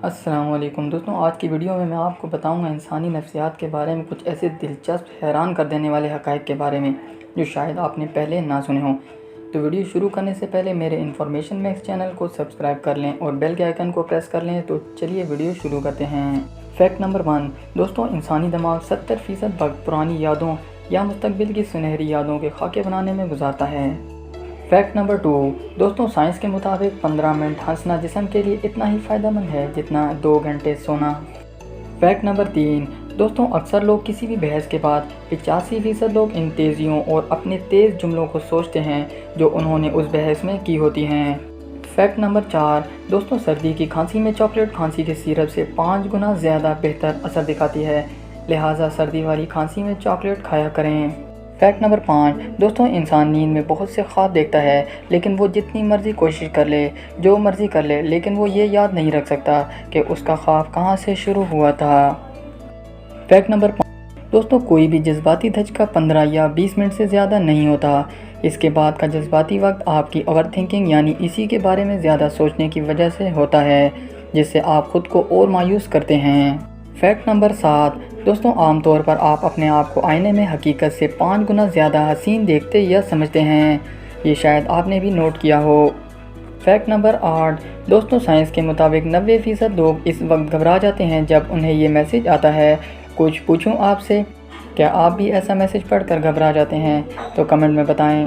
السلام علیکم دوستوں، آج کی ویڈیو میں آپ کو بتاؤں گا انسانی نفسیات کے بارے میں کچھ ایسے دلچسپ حیران کر دینے والے حقائق کے بارے میں جو شاید آپ نے پہلے نہ سنے ہوں۔ تو ویڈیو شروع کرنے سے پہلے میرے انفارمیشن میکس چینل کو سبسکرائب کر لیں اور بیل کے آئیکن کو پریس کر لیں۔ تو چلیے ویڈیو شروع کرتے ہیں۔ فیکٹ نمبر 1 دوستوں، انسانی دماغ 70% وقت پرانی یادوں یا مستقبل کی سنہری یادوں کے خاکے بنانے میں گزارتا ہے۔ فیکٹ نمبر 2 دوستوں، سائنس کے مطابق 15 منٹ ہنسنا جسم کے لیے اتنا ہی فائدہ مند ہے جتنا 2 گھنٹے سونا۔ فیکٹ نمبر 3 دوستوں، اکثر لوگ کسی بھی بحث کے بعد 85% لوگ ان تیزیوں اور اپنے تیز جملوں کو سوچتے ہیں جو انہوں نے اس بحث میں کی ہوتی ہیں۔ فیکٹ نمبر 4 دوستوں، سردی کی کھانسی میں چاکلیٹ کھانسی کے سیرپ سے 5 گنا زیادہ بہتر اثر دکھاتی ہے، لہٰذا سردی والی کھانسی میں چاکلیٹ کھایا کریں۔ فیکٹ نمبر 5 دوستوں، انسان نیند میں بہت سے خواب دیکھتا ہے لیکن وہ جتنی مرضی کوشش کر لے، جو مرضی کر لے، لیکن وہ یہ یاد نہیں رکھ سکتا کہ اس کا خواب کہاں سے شروع ہوا تھا۔ فیکٹ نمبر 5 دوستوں، کوئی بھی جذباتی دھچکا 15 یا 20 منٹ سے زیادہ نہیں ہوتا۔ اس کے بعد کا جذباتی وقت آپ کی اوور تھنکنگ یعنی اسی کے بارے میں زیادہ سوچنے کی وجہ سے ہوتا ہے، جس سے آپ خود کو اور مایوس کرتے ہیں۔ فیکٹ نمبر 7 دوستوں، عام طور پر آپ اپنے آپ کو آئینے میں حقیقت سے 5 گنا زیادہ حسین دیکھتے یا سمجھتے ہیں، یہ شاید آپ نے بھی نوٹ کیا ہو۔ فیکٹ نمبر 8 دوستوں، سائنس کے مطابق 90% لوگ اس وقت گھبرا جاتے ہیں جب انہیں یہ میسج آتا ہے۔ کچھ پوچھوں آپ سے، کیا آپ بھی ایسا میسج پڑھ کر گھبرا جاتے ہیں؟ تو کمنٹ میں بتائیں۔